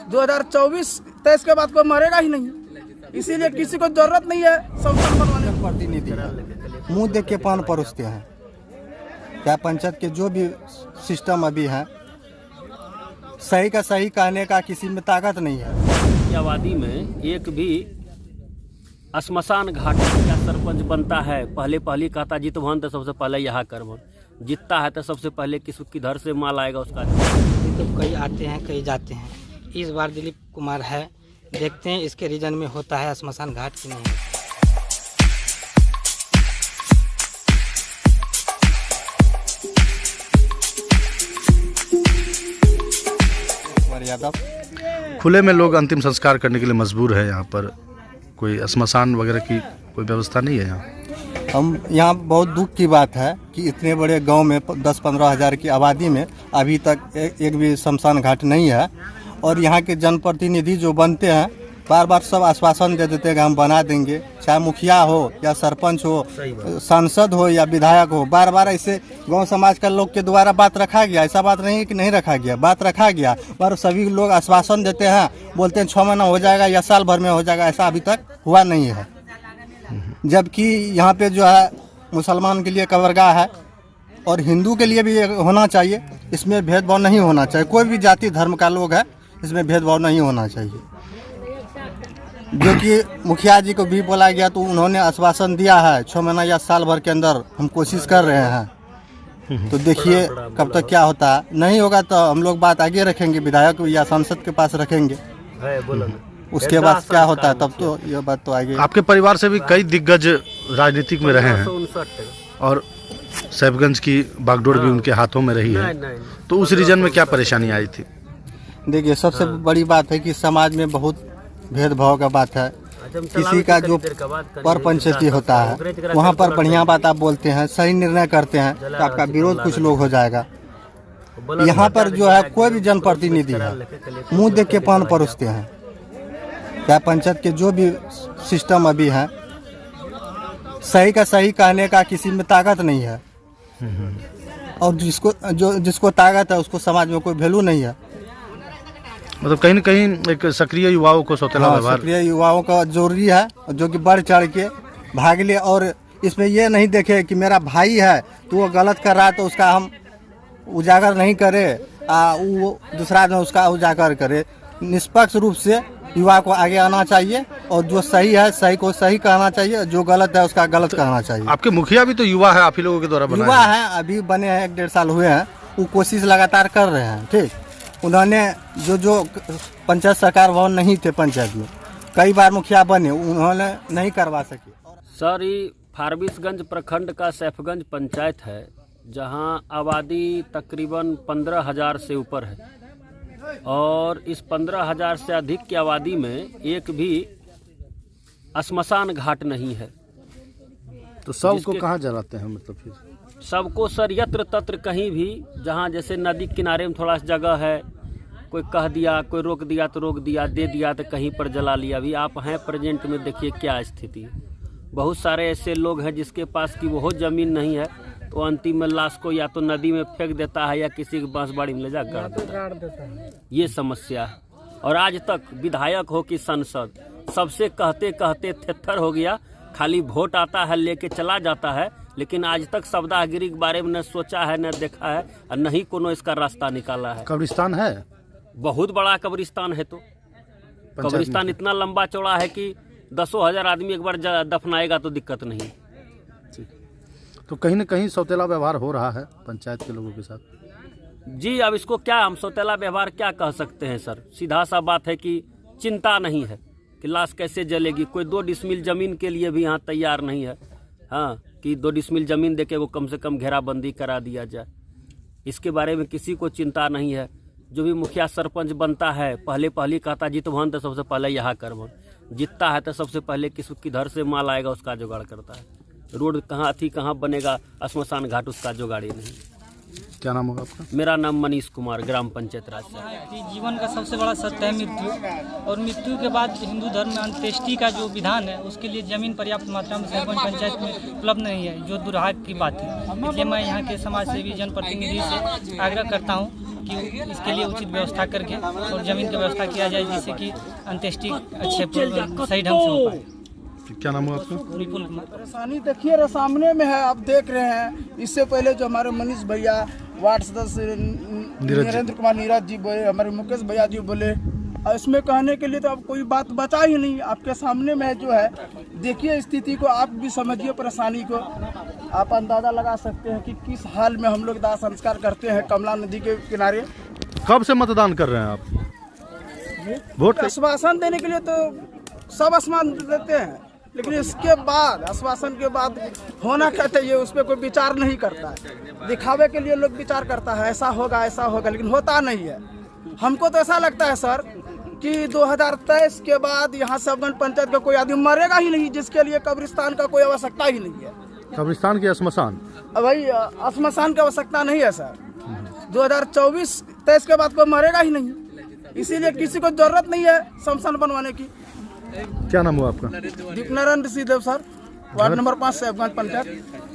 2024-23 के बाद कोई मरेगा ही नहीं, इसीलिए किसी को जरूरत नहीं है शमशान बनवाने की। प्रतिनिधि मुंह देख के पान परोसते हैं। क्या पंचायत के जो भी सिस्टम अभी है, सही का सही कहने का किसी में ताकत नहीं है। आबादी में एक भी श्मशान घाट का सरपंच बनता है, पहली कहता जितवन तो सबसे पहले यहाँ करवन, जीतता है तो सबसे पहले किधर से माल आएगा उसका। तो कई आते हैं कई जाते हैं। इस बार दिलीप कुमार है, देखते हैं इसके रीजन में होता है श्मशान घाट की नहीं। खुले में लोग अंतिम संस्कार करने के लिए मजबूर है। यहाँ पर कोई श्मशान वगैरह की कोई व्यवस्था नहीं है। हम यहाँ बहुत दुख की बात है कि इतने बड़े गांव में 10-15 हज़ार की आबादी में अभी तक एक भी शमशान घाट नहीं है। और यहाँ के जनप्रतिनिधि जो बनते हैं बार बार सब आश्वासन दे देते हैं कि हम बना देंगे, चाहे मुखिया हो या सरपंच हो, सांसद हो या विधायक हो, बार बार ऐसे गांव समाज का लोग के द्वारा बात रखा गया। ऐसा बात नहीं है कि नहीं रखा गया, बात रखा गया, पर सभी लोग आश्वासन देते हैं, बोलते हैं 6 महीना हो जाएगा या साल भर में हो जाएगा। ऐसा अभी तक हुआ नहीं है। जबकि यहाँ पे जो है मुसलमान के लिए कब्रगाह है और हिंदू के लिए भी होना चाहिए। इसमें भेदभाव नहीं होना चाहिए। कोई भी जाति धर्म का लोग है, इसमें भेदभाव नहीं होना चाहिए। जो कि मुखिया जी को भी बोला गया तो उन्होंने आश्वासन दिया है 6 महीना या साल भर के अंदर हम कोशिश कर रहे हैं। तो देखिए कब तक क्या होता है। नहीं होगा तो हम लोग बात आगे रखेंगे, विधायक या सांसद के पास रखेंगे। उसके बाद क्या होता है तब तो ये बात तो आगे। आपके परिवार से भी कई दिग्गज राजनीतिक में रहे हैं और सैफगंज की बागडोर भी उनके हाथों में रही है, तो उस रीजन में क्या परेशानी आई थी? देखिए सबसे बड़ी बात है कि समाज में बहुत भेदभाव का बात है। किसी का जो पर पंचायती होता है वहाँ पर बढ़िया बात आप बोलते हैं, सही निर्णय करते हैं तो आपका विरोध कुछ लोग हो जाएगा। यहाँ पर जो है कोई भी जनप्रतिनिधि है मुंह देख के पान परोसते हैं। क्या पंचायत के जो भी सिस्टम अभी है, सही का सही कहने का किसी में ताकत नहीं है। और जिसको ताकत है उसको समाज में कोई वैल्यू नहीं है। मतलब कहीं न कहीं एक सक्रिय युवाओं को सौतेला व्यवहार, सक्रिय युवाओं का जरूरी है, जो कि बढ़ चढ़ के भाग ले और इसमें ये नहीं देखे कि मेरा भाई है तो वो गलत कर रहा है तो उसका हम उजागर नहीं करे, वो दूसरा आदमी उसका उजागर करे। निष्पक्ष रूप से युवा को आगे आना चाहिए और जो सही है सही को सही कहना चाहिए, जो गलत है उसका गलत कहना चाहिए। आपके मुखिया भी तो युवा है, आप ही लोगों के द्वारा बनाए युवा है, अभी बने हैं 1-1.5 साल हुए हैं। वो कोशिश लगातार कर रहे हैं। ठीक, उन्होंने जो पंचायत सरकार भवन नहीं थे पंचायत में, कई बार मुखिया बने, उन्होंने नहीं करवा सके। सर ये फारबिसगंज प्रखंड का सैफगंज पंचायत है, जहां आबादी तकरीबन 15,000 से ऊपर है और इस 15,000 से अधिक की आबादी में एक भी श्मशान घाट नहीं है। तो सबको कहाँ जलाते हैं? मतलब फिर सबको सर यत्र तत्र कहीं भी, जहाँ जैसे नदी किनारे में थोड़ा सा जगह है, कोई कह दिया, कोई रोक दिया तो रोक दिया, दे दिया तो कहीं पर जला लिया। अभी आप हैं प्रेजेंट में, देखिए क्या स्थिति है। बहुत सारे ऐसे लोग हैं जिसके पास की वो ज़मीन नहीं है तो अंतिम में लाश को या तो नदी में फेंक देता है या किसी की बांसबाड़ी में ले जा गाड़ देता है। ये समस्या है। और आज तक विधायक हो कि सांसद, सबसे कहते कहते थेथर हो गया। खाली वोट आता है लेके चला जाता है, लेकिन आज तक सवदागिरी के बारे में न सोचा है, न देखा है और न ही कोनो इसका रास्ता निकाला है। कब्रिस्तान है, बहुत बड़ा कब्रिस्तान है। तो कब्रिस्तान इतना लंबा चौड़ा है कि 10,000 आदमी एक बार दफनाएगा तो दिक्कत नहीं। तो कहीं न कहीं सौतेला व्यवहार हो रहा है पंचायत के लोगों के साथ। जी, अब इसको क्या हम सौतेला व्यवहार क्या कह सकते हैं सर? सीधा सा बात है कि चिंता नहीं है कि लाश कैसे जलेगी। कोई 2 डिसमिल ज़मीन के लिए भी यहाँ तैयार नहीं है, हाँ, कि 2 डिसमिल ज़मीन देके वो कम से कम घेराबंदी करा दिया जाए। इसके बारे में किसी को चिंता नहीं है। जो भी मुखिया सरपंच बनता है पहली कहता जितवन तो सबसे पहले यहाँ करवन, जीतता है तो सबसे पहले किधर से माल आएगा उसका जुगाड़ करता है। रोड कहाँ बनेगा, श्मशान घाट उसका जुगाड़ी नहीं। क्या नाम होगा आपका? मेरा नाम मनीष कुमार, ग्राम पंचायत राज से। जीवन का सबसे बड़ा सत्य है मृत्यु, और मृत्यु के बाद हिंदू धर्म में अंत्येष्टि का जो विधान है उसके लिए ज़मीन पर्याप्त मात्रा में सैफगंज पंचायत में उपलब्ध नहीं है, जो दुर्भाग्य की बात है। इसलिए मैं यहाँ के समाज सेवी जनप्रतिनिधि से आग्रह करता हूँ कि इसके लिए उचित व्यवस्था करके और ज़मीन की व्यवस्था किया जाए, जिससे कि अंत्येष्टि अच्छे सही ढंग से हो पाए। क्या नाम है आपका? विपुल कुमार। परेशानी देखिए सामने में है, आप देख रहे हैं। इससे पहले जो हमारे मनीष भैया, वार्ड सदस्य नरेंद्र कुमार नीरज जी बोले, हमारे मुकेश भैया जी बोले, और इसमें कहने के लिए तो अब कोई बात बचा ही नहीं। आपके सामने में जो है, देखिए स्थिति को, आप भी समझिए परेशानी को। आप अंदाज़ा लगा सकते हैं कि किस हाल में हम लोग दाह संस्कार करते हैं कमला नदी के किनारे। कब से मतदान कर रहे हैं आप? वोट आश्वासन देने के लिए तो सब आश्वासन देते हैं, लेकिन इसके बाद, आश्वासन के बाद होना क्या चाहिए उस पर कोई विचार नहीं करता है। दिखावे के लिए लोग विचार करता है, ऐसा होगा, लेकिन होता नहीं है। हमको तो ऐसा लगता है सर कि 2023 के बाद यहाँ सबगन पंचायत का कोई आदमी मरेगा ही नहीं जिसके लिए कब्रिस्तान का कोई आवश्यकता ही नहीं है। कब्रिस्तान की श्मशान? भाई श्मशान की आवश्यकता नहीं है सर। 2024-23 के बाद कोई मरेगा ही नहीं, इसीलिए किसी को जरूरत नहीं है श्मशान बनवाने की। क्या नाम हुआ आपका? Deepnarayan Rishidev sir, ward number 5 से अफगान पंचायत।